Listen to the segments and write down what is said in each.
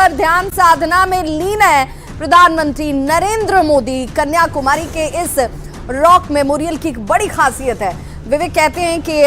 पर ध्यान साधना में लीन है प्रधानमंत्री नरेंद्र मोदी। कन्याकुमारी के इस रॉक मेमोरियल की एक बड़ी खासियत है। विवेक कहते हैं कि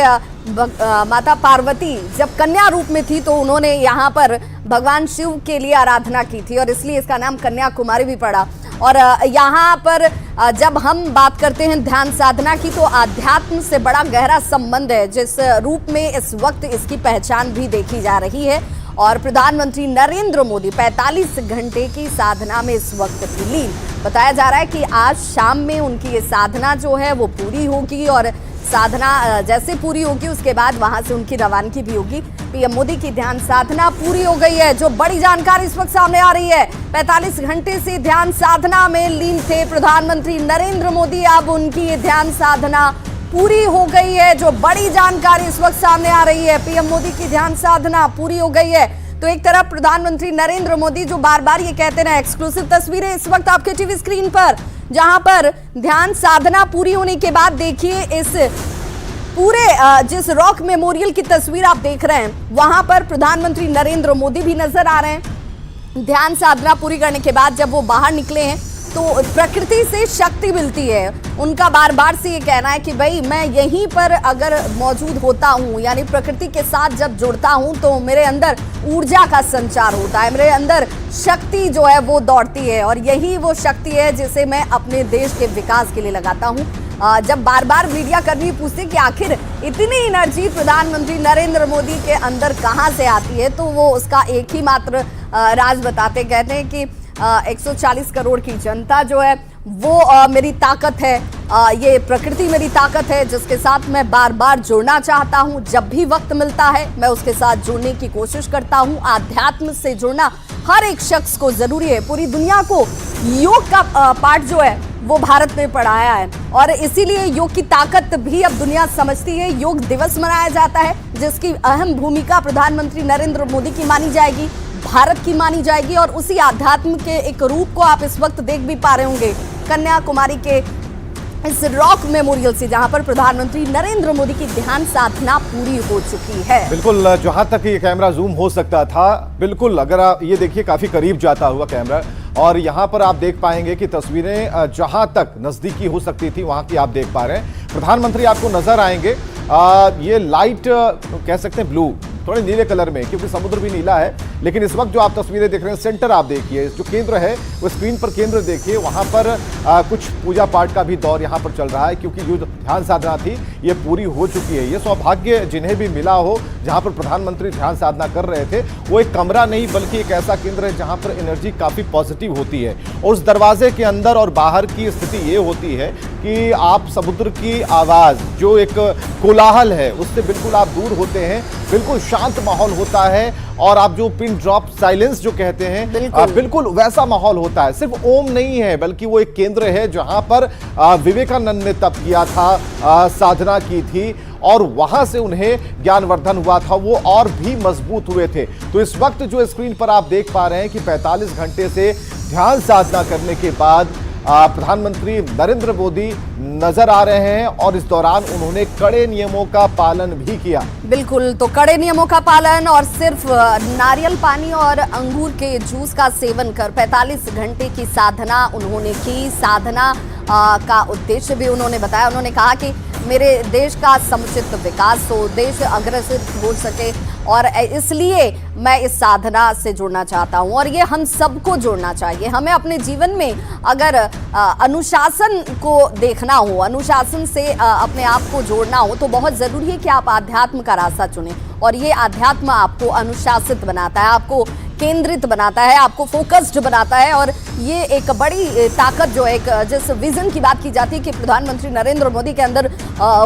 माता पार्वती जब कन्या रूप में थी तो उन्होंने यहाँ पर भगवान शिव के लिए आराधना की थी और इसलिए इसका नाम कन्याकुमारी भी पड़ा। और यहाँ पर जब हम बात करते हैं ध्यान साधना की तो आध्यात्म से बड़ा गहरा संबंध है, जिस रूप में इस वक्त इसकी पहचान भी देखी जा रही है। और प्रधानमंत्री नरेंद्र मोदी 45 घंटे की साधना में इस वक्त लीन। बताया जा रहा है कि आज शाम में उनकी ये साधना जो है वो पूरी होगी और साधना जैसे पूरी होगी उसके बाद वहां से उनकी रवानगी भी होगी। पीएम मोदी की ध्यान साधना पूरी हो गई है। जो बड़ी जानकारी इस वक्त सामने आ रही है, 45 घंटे से ध्यान साधना में लीन थे प्रधानमंत्री नरेंद्र मोदी। अब उनकी ये ध्यान साधना पूरी हो गई है। जो बड़ी जानकारी इस वक्त सामने आ रही है, पीएम मोदी की ध्यान साधना पूरी हो गई है। तो एक तरफ प्रधानमंत्री नरेंद्र मोदी जो बार बार ये कहते हैं, एक्सक्लूसिव तस्वीरें इस वक्त आपके टीवी स्क्रीन पर, जहां पर ध्यान साधना पूरी होने के बाद देखिए इस पूरे जिस रॉक मेमोरियल की तस्वीर आप देख रहे हैं वहां पर प्रधानमंत्री नरेंद्र मोदी भी नजर आ रहे हैं। ध्यान साधना पूरी करने के बाद जब वो बाहर निकले हैं तो प्रकृति से शक्ति मिलती है। उनका बार बार से ये कहना है कि भाई मैं यहीं पर अगर मौजूद होता हूँ, यानी प्रकृति के साथ जब जुड़ता हूँ तो मेरे अंदर ऊर्जा का संचार होता है, मेरे अंदर शक्ति जो है वो दौड़ती है और यही वो शक्ति है जिसे मैं अपने देश के विकास के लिए लगाता हूँ। जब बार बार मीडिया कर्मी पूछते कि आखिर इतनी एनर्जी प्रधानमंत्री नरेंद्र मोदी के अंदर कहाँ से आती है, तो वो उसका एक ही मात्र राज बताते, कहते हैं कि 140 करोड़ की जनता जो है वो मेरी ताकत है, ये प्रकृति मेरी ताकत है जिसके साथ मैं बार बार जुड़ना चाहता हूँ। जब भी वक्त मिलता है मैं उसके साथ जुड़ने की कोशिश करता हूँ। आध्यात्म से जुड़ना हर एक शख्स को जरूरी है। पूरी दुनिया को योग का पाठ जो है वो भारत ने पढ़ाया है और इसीलिए योग की ताकत भी अब दुनिया समझती है। योग दिवस मनाया जाता है जिसकी अहम भूमिका प्रधानमंत्री नरेंद्र मोदी की मानी जाएगी, भारत की मानी जाएगी और उसी आध्यात्म के एक रूप को आप इस वक्त देख भी पा रहे होंगे कन्याकुमारी के इस रॉक मेमोरियल से, जहां पर प्रधानमंत्री नरेंद्र मोदी की ध्यान साधना पूरी हो चुकी है। बिल्कुल, जहां तक ये कैमरा जूम हो सकता था, बिल्कुल अगर आप ये देखिए काफी करीब जाता हुआ कैमरा और यहाँ पर आप देख पाएंगे कि तस्वीरें जहां तक नजदीकी हो सकती थी वहां की आप देख पा रहे हैं। प्रधानमंत्री आपको नजर आएंगे। ये लाइट कह सकते हैं ब्लू, थोड़े नीले कलर में, क्योंकि समुद्र भी नीला है। लेकिन इस वक्त जो आप तस्वीरें देख रहे हैं, सेंटर आप देखिए, जो केंद्र है वो स्क्रीन पर केंद्र देखिए, वहां पर कुछ पूजा पाठ का भी दौर यहां पर चल रहा है, क्योंकि जो ध्यान साधना थी ये पूरी हो चुकी है। ये सौभाग्य जिन्हें भी मिला हो जहां पर प्रधानमंत्री ध्यान साधना कर रहे थे, वो एक कमरा नहीं बल्कि एक ऐसा केंद्र है जहां पर एनर्जी काफी पॉजिटिव होती है। और उस दरवाजे के अंदर और बाहर की स्थिति ये होती है कि आप समुद्र की आवाज, जो एक कोलाहल है, उससे बिल्कुल आप दूर होते हैं, बिल्कुल शांत माहौल होता है और आप जो पिन ड्रॉप साइलेंस जो कहते हैं बिल्कुल वैसा माहौल होता है। सिर्फ ओम नहीं है बल्कि वो एक केंद्र है जहां पर विवेकानंद ने तप किया था, साधना की थी और वहां से उन्हें ज्ञानवर्धन हुआ था, वो और भी मजबूत हुए थे। तो इस वक्त जो स्क्रीन पर आप देख पा रहे हैं कि 45 घंटे से ध्यान साधना करने के बाद प्रधानमंत्री नरेंद्र मोदी नजर आ रहे हैं और इस दौरान उन्होंने कड़े नियमों का पालन भी किया। बिल्कुल, तो कड़े नियमों का पालन और सिर्फ नारियल पानी और अंगूर के जूस का सेवन कर 45 घंटे की साधना उन्होंने की। साधना का उद्देश्य भी उन्होंने बताया। उन्होंने कहा कि मेरे देश का समुचित विकास हो, देश अग्रसर हो सके और इसलिए मैं इस साधना से जुड़ना चाहता हूं और ये हम सबको जुड़ना चाहिए। हमें अपने जीवन में अगर अनुशासन को देखना हो, अनुशासन से अपने आप को जोड़ना हो तो बहुत ज़रूरी है कि आप आध्यात्म का रास्ता चुनें और ये आध्यात्म आपको अनुशासित बनाता है, आपको केंद्रित बनाता है, आपको फोकस्ड बनाता है और ये एक बड़ी ताकत जो एक जिस विजन की बात की जाती है कि प्रधानमंत्री नरेंद्र मोदी के अंदर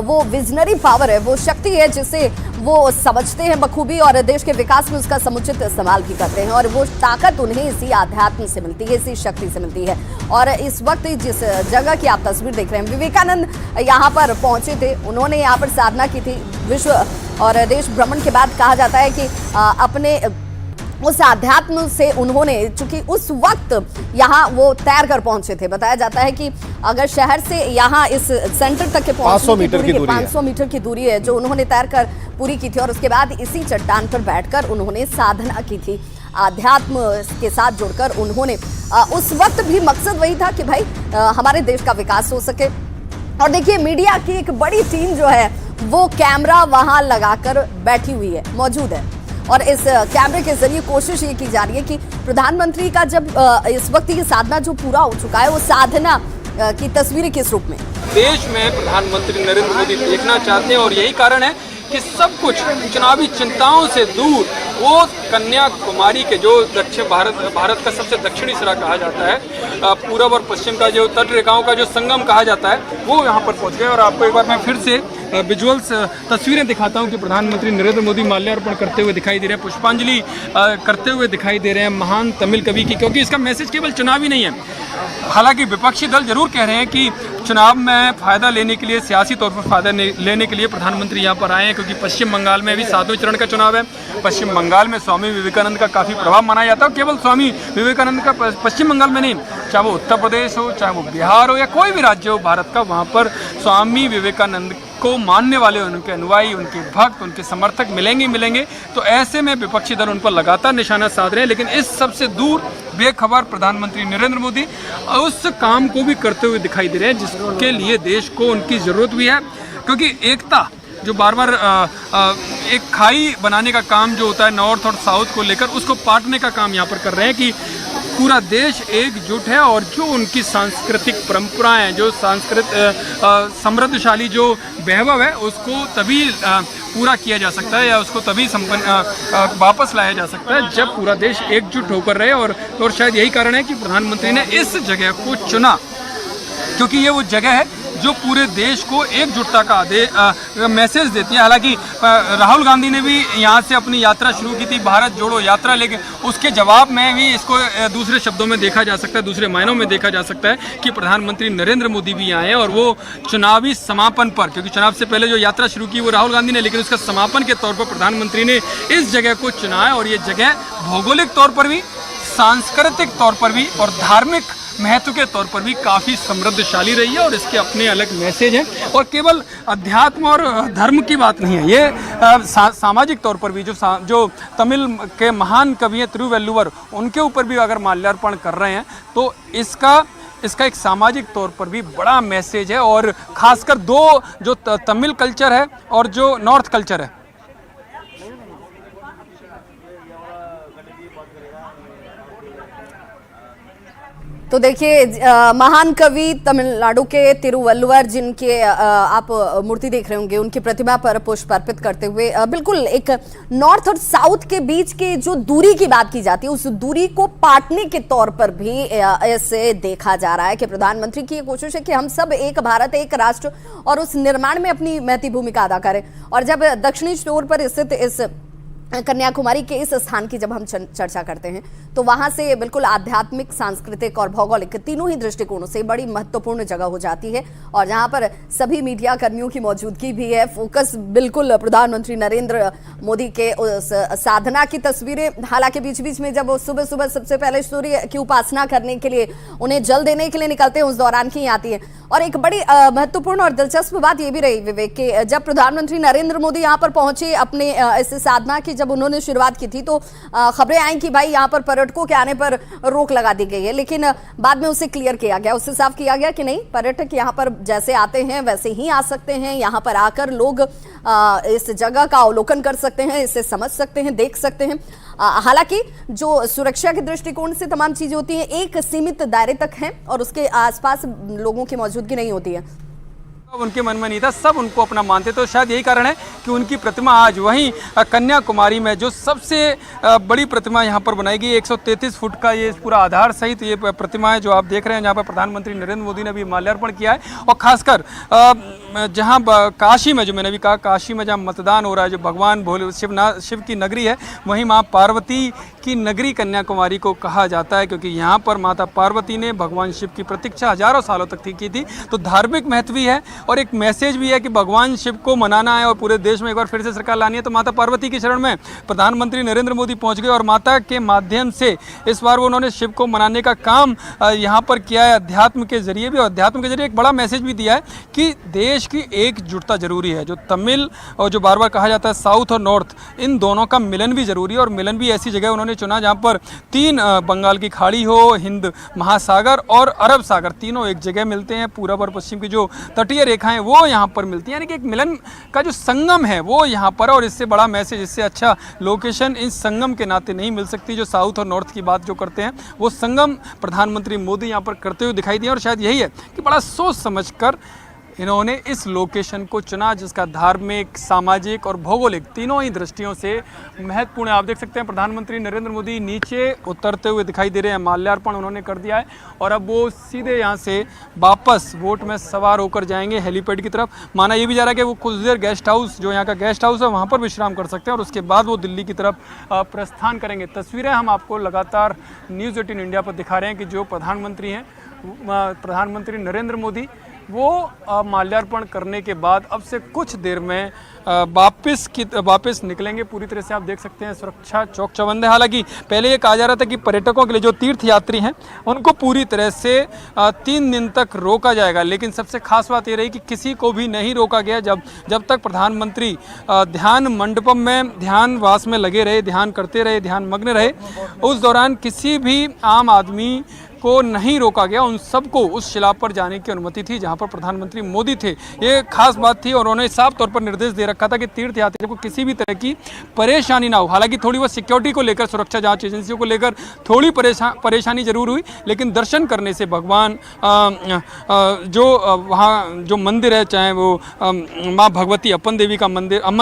वो विजनरी पावर है, वो शक्ति है जिसे वो समझते हैं बखूबी और देश के विकास में उसका समुचित इस्तेमाल भी करते हैं और वो ताकत उन्हें इसी आध्यात्म से मिलती है, इसी शक्ति से मिलती है। और इस वक्त जिस जगह की आप तस्वीर देख रहे हैं, विवेकानंद यहाँ पर पहुंचे थे, उन्होंने यहाँ पर साधना की थी। विश्व और देश भ्रमण के बाद कहा जाता है कि अपने उस आध्यात्म से उन्होंने, चूंकि उस वक्त यहाँ वो तैर कर पहुंचे थे, बताया जाता है कि अगर शहर से यहाँ इस सेंटर तक के 500 मीटर की दूरी है जो उन्होंने तैर कर पूरी की थी और उसके बाद इसी चट्टान पर बैठकर उन्होंने साधना की थी। आध्यात्म के साथ जुड़कर उन्होंने उस वक्त भी मकसद वही था कि भाई हमारे देश का विकास हो सके। और देखिए मीडिया की एक बड़ी टीम जो है वो कैमरा वहां लगाकर बैठी हुई है, मौजूद है, और इस कैमरे के जरिए कोशिश ये की जा रही है कि प्रधानमंत्री का जब इस वक्त ये साधना जो पूरा हो चुका है वो साधना की तस्वीरें किस रूप में देश में प्रधानमंत्री नरेंद्र मोदी देखना चाहते हैं। और यही कारण है कि सब कुछ चुनावी चिंताओं से दूर वो कन्याकुमारी के जो दक्षिण भारत का सबसे दक्षिणी सिरा कहा जाता है, पूरब और पश्चिम का जो तट रेखाओं का जो संगम कहा जाता है, वो यहाँ पर पहुँच गए। और आपको एक बार मैं फिर से विजुअल्स तस्वीरें दिखाता हूँ कि प्रधानमंत्री नरेंद्र मोदी माल्यार्पण करते हुए दिखाई दे रहे हैं, पुष्पांजलि करते हुए दिखाई दे रहे हैं महान तमिल कवि की, क्योंकि इसका मैसेज केवल चुनावी नहीं है। हालांकि विपक्षी दल जरूर कह रहे हैं कि चुनाव में फायदा लेने के लिए, सियासी तौर पर फायदा लेने के लिए प्रधानमंत्री यहाँ पर आए हैं, क्योंकि पश्चिम बंगाल में अभी 7वें चरण का चुनाव है। पश्चिम बंगाल में स्वामी विवेकानंद का काफ़ी प्रभाव माना जाता है। केवल स्वामी विवेकानंद का पश्चिम बंगाल में नहीं, चाहे वो उत्तर प्रदेश हो, चाहे वो बिहार हो, या कोई भी राज्य हो भारत का, वहाँ पर स्वामी विवेकानंद को मानने वाले, उनके अनुयायी, उनके भक्त, उनके समर्थक मिलेंगे। तो ऐसे में विपक्षी दल उन पर लगातार निशाना साध रहे हैं। लेकिन इस सबसे दूर बेखबर प्रधानमंत्री नरेंद्र मोदी उस काम को भी करते हुए दिखाई दे रहे हैं जिसके लिए देश को उनकी ज़रूरत भी है। क्योंकि एकता जो बार बार एक खाई बनाने का काम जो होता है नॉर्थ और साउथ को लेकर, उसको पाटने का काम यहाँ पर कर रहे हैं कि पूरा देश एकजुट है। और जो उनकी सांस्कृतिक परंपराएं हैं, जो समृद्धशाली जो वैभव है, उसको तभी पूरा किया जा सकता है, या उसको तभी वापस लाया जा सकता है जब पूरा देश एकजुट होकर रहे। और शायद यही कारण है कि प्रधानमंत्री ने इस जगह को चुना, क्योंकि ये वो जगह है जो पूरे देश को एकजुटता का मैसेज देती है। हालांकि राहुल गांधी ने भी यहाँ से अपनी यात्रा शुरू की थी, भारत जोड़ो यात्रा, लेकिन उसके जवाब में भी इसको दूसरे शब्दों में देखा जा सकता है, दूसरे मायनों में देखा जा सकता है कि प्रधानमंत्री नरेंद्र मोदी भी आए हैं। और वो चुनावी समापन पर, क्योंकि चुनाव से पहले जो यात्रा शुरू की वो राहुल गांधी ने, लेकिन उसका समापन के तौर पर प्रधानमंत्री ने इस जगह को चुना है। और ये जगह भौगोलिक तौर पर भी, सांस्कृतिक तौर पर भी और धार्मिक महत्व के तौर पर भी काफ़ी समृद्धशाली रही है। और इसके अपने अलग मैसेज हैं। और केवल अध्यात्म और धर्म की बात नहीं है, ये सामाजिक तौर पर भी जो तमिल के महान कवि हैं तिरुवल्लुवर, उनके ऊपर भी अगर माल्यार्पण कर रहे हैं तो इसका एक सामाजिक तौर पर भी बड़ा मैसेज है। और ख़ासकर दो जो तमिल कल्चर है और जो नॉर्थ कल्चर है, तो देखिए महान कवि तमिलनाडु के तिरुवल्लुवर, जिनके आप मूर्ति देख रहे होंगे, उनकी प्रतिमा पर पुष्प अर्पित करते हुए बिल्कुल एक नॉर्थ और साउथ के बीच की जो दूरी की बात की जाती है, उस दूरी को पाटने के तौर पर भी ऐसे देखा जा रहा है कि प्रधानमंत्री की ये कोशिश है कि हम सब एक भारत, एक राष्ट्र और उस निर्माण में अपनी महती भूमिका अदा करें। और जब दक्षिणी छोर पर स्थित इस कन्याकुमारी के इस स्थान की जब हम चर्चा करते हैं तो वहां से बिल्कुल आध्यात्मिक, सांस्कृतिक और भौगोलिक तीनों ही दृष्टिकोणों से बड़ी महत्वपूर्ण जगह हो जाती है। और जहां पर सभी मीडिया कर्मियों की मौजूदगी भी है। फोकस बिल्कुल प्रधानमंत्री नरेंद्र मोदी के उस साधना की तस्वीरें, हालांकि बीच बीच में जब वो सुबह सुबह सबसे पहले सूर्य की उपासना करने के लिए, उन्हें जल देने के लिए निकलते हैं, उस दौरान की आती है। और एक बड़ी महत्वपूर्ण और दिलचस्प बात यह भी रही विवेक के, जब प्रधानमंत्री नरेंद्र मोदी यहाँ पर पहुंचे अपने इस साधना की जब उन्होंने शुरुआत की थी तो खबरें आई कि भाई यहाँ पर पर्यटकों के आने पर रोक लगा दी गई है, लेकिन बाद में उसे क्लियर किया गया, उससे साफ किया गया कि नहीं, पर्यटक यहाँ पर जैसे आते हैं वैसे ही आ सकते हैं। यहाँ पर आकर लोग इस जगह का अवलोकन कर सकते हैं, इसे समझ सकते हैं, देख सकते हैं। हालांकि जो सुरक्षा के दृष्टिकोण से तमाम चीजें होती हैं एक सीमित दायरे तक हैं और उसके आसपास लोगों की मौजूदगी नहीं होती है। उनके मन में नहीं था, सब उनको अपना मानते। तो शायद यही कारण है कि उनकी प्रतिमा आज वहीं कन्याकुमारी में, जो सबसे बड़ी प्रतिमा यहाँ पर बनाई गई, 133 फुट का ये पूरा आधार सहित ये प्रतिमा है जो आप देख रहे हैं, जहाँ पर प्रधानमंत्री नरेंद्र मोदी ने भी माल्यार्पण किया है। और खासकर जहाँ काशी में, जो मैंने भी कहा, काशी में जहाँ मतदान हो रहा है, जो भगवान भोले शिव की नगरी है, वहीं माँ पार्वती की नगरी कन्याकुमारी को कहा जाता है, क्योंकि यहाँ पर माता पार्वती ने भगवान शिव की प्रतीक्षा हजारों सालों तक की थी। तो धार्मिक महत्व भी है और एक मैसेज भी है कि भगवान शिव को मनाना है और पूरे देश में एक बार फिर से सरकार लानी है। तो माता पार्वती की शरण में प्रधानमंत्री नरेंद्र मोदी पहुंच गए और माता के माध्यम से इस बार उन्होंने शिव को मनाने का काम यहाँ पर किया है, अध्यात्म के जरिए भी। और अध्यात्म के जरिए एक बड़ा मैसेज भी दिया है कि देश देश की एकजुटता जरूरी है। जो तमिल और जो बार बार कहा जाता है साउथ और नॉर्थ, इन दोनों का मिलन भी जरूरी है। और मिलन भी ऐसी जगह उन्होंने चुना जहाँ पर तीन बंगाल की खाड़ी हो, हिंद महासागर और अरब सागर, तीनों एक जगह मिलते हैं। पूरब और पश्चिम की जो तटीय रेखाएं वो यहाँ पर मिलती हैं, यानी कि एक मिलन का जो संगम है वो यहाँ पर। और इससे बड़ा मैसेज, इससे अच्छा लोकेशन इस संगम के नाते नहीं मिल सकती। जो साउथ और नॉर्थ की बात जो करते हैं वो संगम प्रधानमंत्री मोदी यहाँ पर करते हुए दिखाई दिए। और शायद यही है कि बड़ा सोच समझकर इन्होंने इस लोकेशन को चुना, जिसका धार्मिक, सामाजिक और भौगोलिक तीनों ही दृष्टियों से महत्वपूर्ण है। आप देख सकते हैं प्रधानमंत्री नरेंद्र मोदी नीचे उतरते हुए दिखाई दे रहे हैं। माल्यार्पण उन्होंने कर दिया है और अब वो सीधे यहाँ से वापस बोट में सवार होकर जाएंगे हेलीपैड की तरफ। माना ये भी जा रहा है कि वो कुछ देर गेस्ट हाउस, जो यहाँ का गेस्ट हाउस है, वहाँ पर विश्राम कर सकते हैं और उसके बाद वो दिल्ली की तरफ प्रस्थान करेंगे। तस्वीरें हम आपको लगातार न्यूज़ 18 इंडिया पर दिखा रहे हैं कि जो प्रधानमंत्री हैं, प्रधानमंत्री नरेंद्र मोदी, वो माल्यार्पण करने के बाद अब से कुछ देर में वापस निकलेंगे। पूरी तरह से आप देख सकते हैं सुरक्षा चौक चौबंद है। हालांकि पहले ये कहा जा रहा था कि पर्यटकों के लिए, जो तीर्थयात्री हैं, उनको पूरी तरह से 3 दिन तक रोका जाएगा, लेकिन सबसे खास बात ये रही कि किसी को भी नहीं रोका गया। जब तक प्रधानमंत्री ध्यान मंडपम में ध्यानवास में लगे रहे, ध्यान करते रहे, ध्यान मग्न रहे, उस दौरान किसी भी आम आदमी को नहीं रोका गया। उन सबको उस शिला पर जाने की अनुमति थी जहां पर प्रधानमंत्री मोदी थे। ये खास बात थी और उन्होंने साफ तौर पर निर्देश दे रखा था कि तीर्थयात्रियों को किसी भी तरह की परेशानी ना हो। हालांकि थोड़ी बहुत सिक्योरिटी को लेकर, सुरक्षा जांच एजेंसियों को लेकर थोड़ी परेशानी जरूर हुई, लेकिन दर्शन करने से भगवान जो वहाँ जो मंदिर है, चाहे वो माँ भगवती अम्मन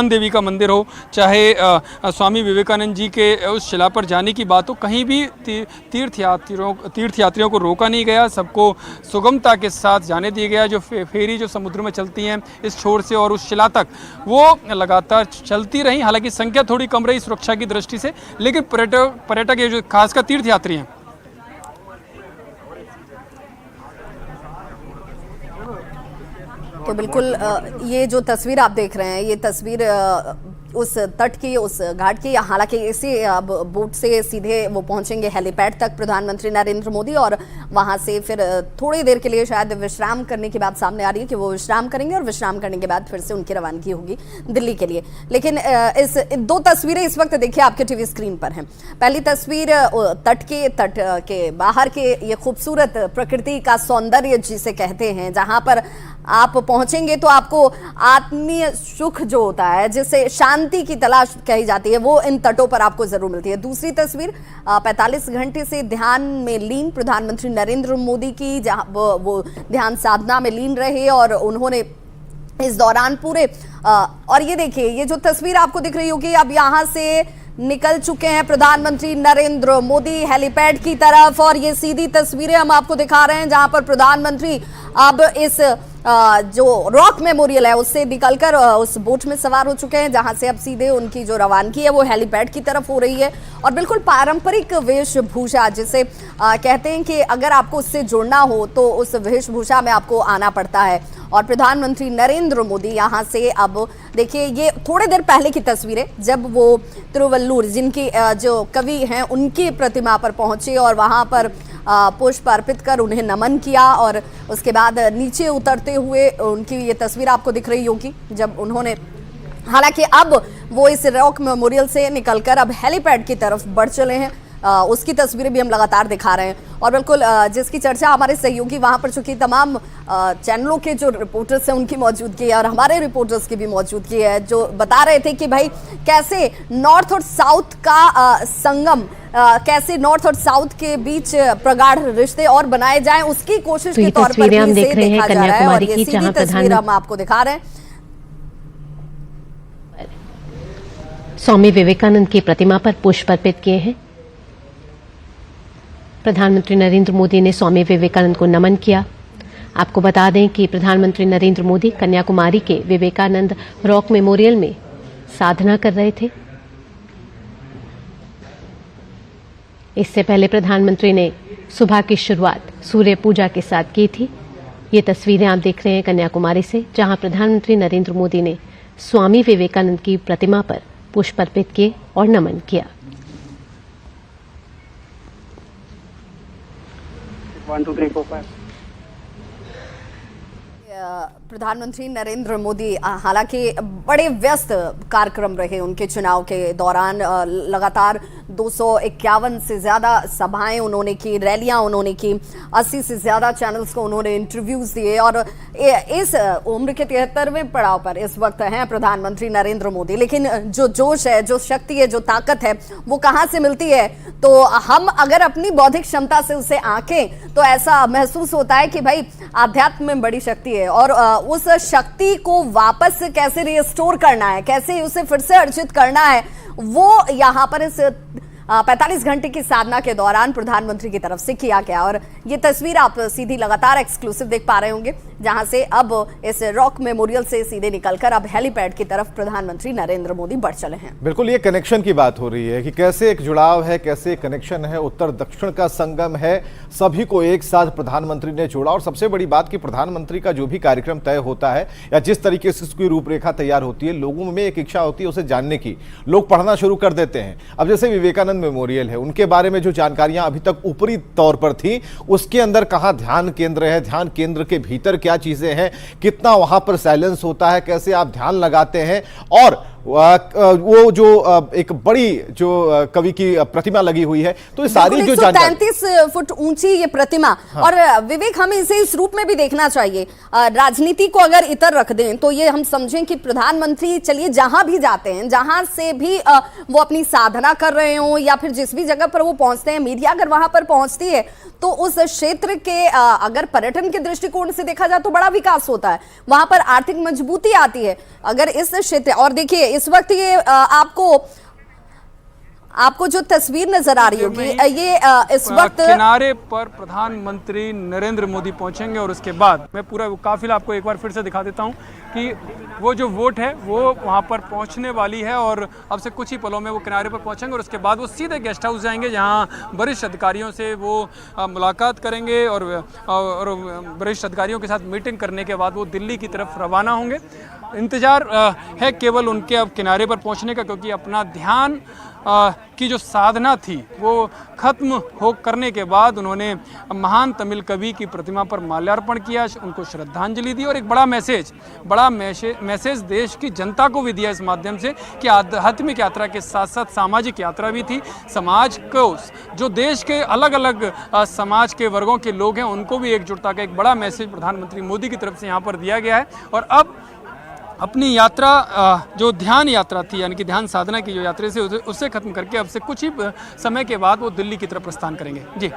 देवी का मंदिर हो, चाहे स्वामी विवेकानंद जी के उस शिला पर जाने की बात हो, कहीं भी तीर्थयात्रियों को रोका नहीं गया। सबको सुगमता के साथ जाने दिया गया। जो फेरी जो समुद्र में चलती हैं इस छोर से और उस शिला तक, वो लगातार चलती रही। हालांकि संख्या थोड़ी कम रही सुरक्षा की दृष्टि से, लेकिन पर्यटक ये जो खासकर तीर्थयात्री हैं, तो बिल्कुल ये जो तस्वीर आप देख रहे हैं, ये तस्वीर उस तट की, उस घाट की। हालांकि इसी बोट से सीधे वो पहुंचेंगे हेलीपैड तक प्रधानमंत्री नरेंद्र मोदी, और वहां से फिर थोड़ी देर के लिए शायद विश्राम करने की बात सामने आ रही है कि वो विश्राम करेंगे और विश्राम करने के बाद फिर से उनकी रवानगी होगी दिल्ली के लिए। लेकिन इस 2 तस्वीरें इस वक्त देखिए आपके टीवी स्क्रीन पर हैं। पहली तस्वीर तट के बाहर के ये खूबसूरत प्रकृति का सौंदर्य जिसे कहते हैं, जहां पर आप पहुंचेंगे तो आपको आत्मीय सुख जो होता है, जिसे शांति की तलाश कही जाती है, वो इन तटों पर आपको जरूर मिलती है। दूसरी तस्वीर 45 घंटे से ध्यान में लीन प्रधानमंत्री नरेंद्र मोदी की, जहां वो ध्यान साधना में लीन रहे और उन्होंने इस दौरान पूरे और ये देखिए, ये जो तस्वीर आपको दिख रही होगी, अब यहाँ से निकल चुके हैं प्रधानमंत्री नरेंद्र मोदी हेलीपैड की तरफ। और ये सीधी तस्वीरें हम आपको दिखा रहे हैं जहां पर प्रधानमंत्री अब इस जो रॉक मेमोरियल है उससे निकलकर उस बोट में सवार हो चुके हैं, जहां से अब सीधे उनकी जो रवानगी है वो हेलीपैड की तरफ हो रही है। और बिल्कुल पारंपरिक वेशभूषा, जिसे कहते हैं कि अगर आपको उससे जुड़ना हो तो उस वेशभूषा में आपको आना पड़ता है। और प्रधानमंत्री नरेंद्र मोदी यहाँ से अब देखिए, ये थोड़े देर पहले की तस्वीरें, जब वो तिरुवल्लुर, जिनकी जो कवि हैं, उनकी प्रतिमा पर पहुंचे और वहाँ पर पुष्प अर्पित कर उन्हें नमन किया। और उसके बाद नीचे उतरते हुए उनकी ये तस्वीर आपको दिख रही होगी, जब उन्होंने, हालांकि अब वो इस रॉक मेमोरियल से निकलकर अब हेलीपैड की तरफ बढ़ चले हैं। उसकी तस्वीरें भी हम लगातार दिखा रहे हैं। और बिल्कुल जिसकी चर्चा हमारे सहयोगी वहाँ पर, चूंकि तमाम चैनलों के जो रिपोर्टर्स हैं उनकी मौजूदगी है और हमारे रिपोर्टर्स की भी मौजूदगी है, जो बता रहे थे कि भाई कैसे नॉर्थ और साउथ का संगम, कैसे नॉर्थ और साउथ के बीच प्रगाढ़ रिश्ते और बनाए जाएं, उसकी कोशिश के तौर पर भी इसे देखा जा रहा है। और ये सीधी तस्वीर हम आपको दिखा रहे हैं। स्वामी विवेकानंद की प्रतिमा पर पुष्प अर्पित किए हैं। प्रधानमंत्री नरेंद्र मोदी ने स्वामी विवेकानंद को नमन किया। आपको बता दें कि प्रधानमंत्री नरेंद्र मोदी कन्याकुमारी के विवेकानंद रॉक मेमोरियल में साधना कर रहे थे। इससे पहले प्रधानमंत्री ने सुबह की शुरुआत सूर्य पूजा के साथ की थी। ये तस्वीरें आप देख रहे हैं कन्याकुमारी से, जहां प्रधानमंत्री नरेंद्र मोदी ने स्वामी विवेकानंद की प्रतिमा पर पुष्प अर्पित किए और नमन किया। 1 2 3 4 5 प्रधानमंत्री नरेंद्र मोदी हालांकि बड़े व्यस्त कार्यक्रम रहे उनके चुनाव के दौरान। लगातार 251 से ज्यादा सभाएं उन्होंने की, रैलियां उन्होंने की, 80 से ज्यादा चैनल्स को उन्होंने इंटरव्यूज दिए। और इस उम्र के 73वें पड़ाव पर इस वक्त हैं प्रधानमंत्री नरेंद्र मोदी। लेकिन जो जोश है, जो शक्ति है, जो ताकत है, वो कहां से मिलती है? तो हम अगर अपनी बौद्धिक क्षमता से उसे आंकें तो ऐसा महसूस होता है कि भाई आध्यात्म में बड़ी शक्ति है, और उस शक्ति को वापस कैसे रिस्टोर करना है, कैसे उसे फिर से अर्जित करना है, वो यहाँ पर इस 45 घंटे की साधना के दौरान प्रधानमंत्री की तरफ से किया गया। और ये तस्वीर आप सीधी लगातार एक्सक्लूसिव देख पा रहे होंगे, जहां से अब इस रॉक मेमोरियल से सीधे निकलकर अब हेलीपैड की तरफ प्रधानमंत्री नरेंद्र मोदी बढ़ चले हैं। बिल्कुल, ये कनेक्शन की बात हो रही है कि कैसे एक जुड़ाव है, कैसे कनेक्शन है, उत्तर दक्षिण का संगम है, सभी को एक साथ प्रधानमंत्री ने जोड़ा। और सबसे बड़ी बात कि प्रधानमंत्री का जो भी कार्यक्रम तय होता है या जिस तरीके से उसकी रूपरेखा तैयार होती है, लोगों में एक इच्छा होती है उसे जानने की, लोग पढ़ना शुरू कर देते हैं। अब जैसे विवेकानंद मेमोरियल है, उनके बारे में जो जानकारियां अभी तक ऊपरी तौर पर थी, उसके अंदर कहां ध्यान केंद्र है, ध्यान केंद्र के भीतर क्या चीजें हैं, कितना वहां पर साइलेंस होता है, कैसे आप ध्यान लगाते हैं, और वो जो एक बड़ी जो कवि की प्रतिमा लगी हुई है, तो ये सारी जो 133 फुट ऊंची ये प्रतिमा। हाँ। और विवेक, हमें इसे इस रूप में भी देखना चाहिए। राजनीति को अगर इतर रख दें तो ये हम समझें कि प्रधानमंत्री चलिए जहां भी जाते हैं, जहां से भी वो अपनी साधना कर रहे हो या फिर जिस भी जगह पर वो पहुंचते हैं, मीडिया अगर वहां पर पहुंचती है तो उस क्षेत्र के अगर पर्यटन के दृष्टिकोण से देखा जाए तो बड़ा विकास होता है, वहां पर आर्थिक मजबूती आती है। अगर इस क्षेत्र, और देखिए इस वक्त ये आपको जो तस्वीर नजर आ रही होगी, ये इस वक्त किनारे पर प्रधानमंत्री नरेंद्र मोदी पहुंचेंगे। और उसके बाद मैं पूरा काफिला आपको एक बार फिर से दिखा देता हूं कि वो जो वोट है वो वहां पर पहुंचने वाली है, और अब से कुछ ही पलों में वो किनारे पर पहुंचेंगे। और उसके बाद वो सीधे गेस्ट हाउस जाएंगे, जहां वरिष्ठ अधिकारियों से वो मुलाकात करेंगे, और वरिष्ठ अधिकारियों के साथ मीटिंग करने के बाद वो दिल्ली की तरफ रवाना होंगे। इंतजार है केवल उनके अब किनारे पर पहुंचने का, क्योंकि अपना ध्यान की जो साधना थी वो खत्म हो करने के बाद उन्होंने महान तमिल कवि की प्रतिमा पर माल्यार्पण किया, उनको श्रद्धांजलि दी, और एक बड़ा मैसेज देश की जनता को भी दिया इस माध्यम से कि आध्यात्मिक यात्रा के साथ साथ सामाजिक यात्रा भी थी। समाज को, जो देश के अलग अलग समाज के वर्गों के लोग हैं, उनको भी एकजुटता का एक बड़ा मैसेज प्रधानमंत्री मोदी की तरफ से यहाँ पर दिया गया है। और अब अपनी यात्रा, जो ध्यान यात्रा थी, यानी कि ध्यान साधना की जो यात्रा से उसे खत्म करके अब से कुछ ही समय के बाद वो दिल्ली की तरफ प्रस्थान करेंगे। जी,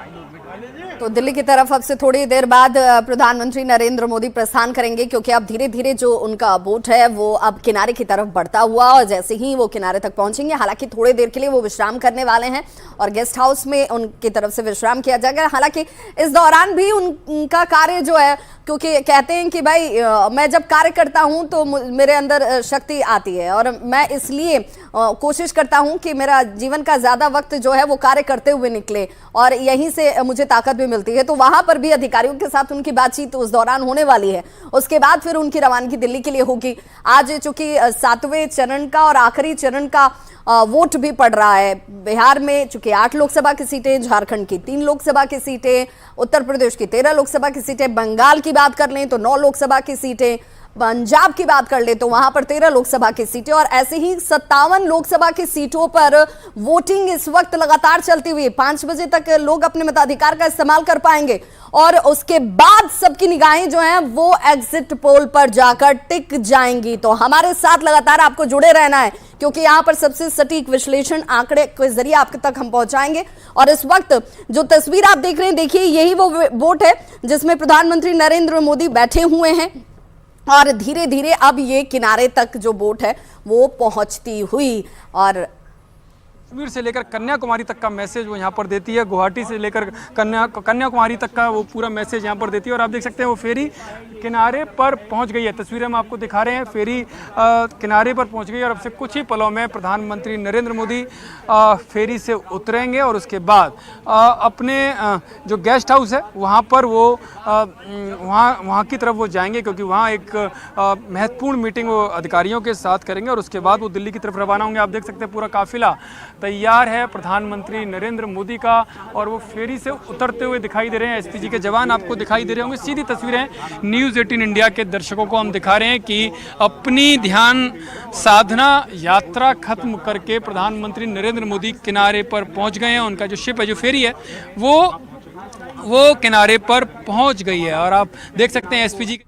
तो दिल्ली की तरफ अब से थोड़ी देर बाद प्रधानमंत्री नरेंद्र मोदी प्रस्थान करेंगे, क्योंकि अब धीरे धीरे जो उनका बोट है वो अब किनारे की तरफ बढ़ता हुआ, और जैसे ही वो किनारे तक पहुंचेंगे, हालांकि थोड़ी देर के लिए वो विश्राम करने वाले हैं और गेस्ट हाउस में उनकी तरफ से विश्राम किया जाएगा। हालांकि इस दौरान भी उनका कार्य जो है, क्योंकि कहते हैं कि भाई मैं जब कार्य करता हूं तो मेरे अंदर शक्ति आती है, और मैं इसलिए कोशिश करता हूं कि मेरा जीवन का ज्यादा वक्त जो है वो कार्य करते हुए निकले, और यहीं से मुझे ताकत भी मिलती है। तो वहां पर भी अधिकारियों के साथ उनकी बातचीत उस दौरान होने वाली है। उसके बाद फिर उनकी रवानगी दिल्ली के लिए होगी। आज चूंकि 7वें चरण का और आखिरी चरण का वोट भी पड़ रहा है। बिहार में चूंकि 8 लोकसभा की सीटें, झारखंड की 3 लोकसभा की सीटें, उत्तर प्रदेश की 13 लोकसभा की सीटें, बंगाल की बात कर लें तो 9 लोकसभा की सीटें, पंजाब की बात कर ले तो वहां पर 13 लोकसभा की सीटें, और ऐसे ही 57 लोकसभा की सीटों पर वोटिंग इस वक्त लगातार चलती हुई है। 5 बजे तक लोग अपने मताधिकार का इस्तेमाल कर पाएंगे, और उसके बाद सबकी निगाहें जो हैं वो एग्जिट पोल पर जाकर टिक जाएंगी। तो हमारे साथ लगातार आपको जुड़े रहना है, क्योंकि यहां पर सबसे सटीक विश्लेषण आंकड़े के जरिए आपके तक हम पहुंचाएंगे। और इस वक्त जो तस्वीर आप देख रहे हैं, देखिए यही वो बोट है जिसमें प्रधानमंत्री नरेंद्र मोदी बैठे हुए हैं, और धीरे धीरे अब ये किनारे तक जो बोट है वो पहुंचती हुई, और कश्मीर से लेकर कन्याकुमारी तक का मैसेज वो यहाँ पर देती है। गुवाहाटी से लेकर कन्याकुमारी तक का वो पूरा मैसेज यहाँ पर देती है। और आप देख सकते हैं वो फेरी किनारे पर पहुँच गई है। तस्वीरें हम आपको दिखा रहे हैं, फेरी किनारे पर पहुँच गई, और अब से कुछ ही पलों में प्रधानमंत्री नरेंद्र मोदी फेरी से उतरेंगे, और उसके बाद अपने जो गेस्ट हाउस है वहाँ पर वो वहाँ की तरफ वो जाएंगे, क्योंकि वहाँ एक महत्वपूर्ण मीटिंग वो अधिकारियों के साथ करेंगे, और उसके बाद वो दिल्ली की तरफ रवाना होंगे। आप देख सकते हैं पूरा काफिला तैयार है प्रधानमंत्री नरेंद्र मोदी का और वो फेरी से उतरते हुए दिखाई दे रहे हैं। एसपीजी के जवान आपको दिखाई दे रहे होंगे। सीधी तस्वीरें न्यूज़ 18 इंडिया के दर्शकों को हम दिखा रहे हैं कि अपनी ध्यान साधना यात्रा खत्म करके प्रधानमंत्री नरेंद्र मोदी किनारे पर पहुंच गए हैं। उनका जो शिप है, जो फेरी है, वो किनारे पर पहुंच गई है और आप देख सकते हैं एसपीजी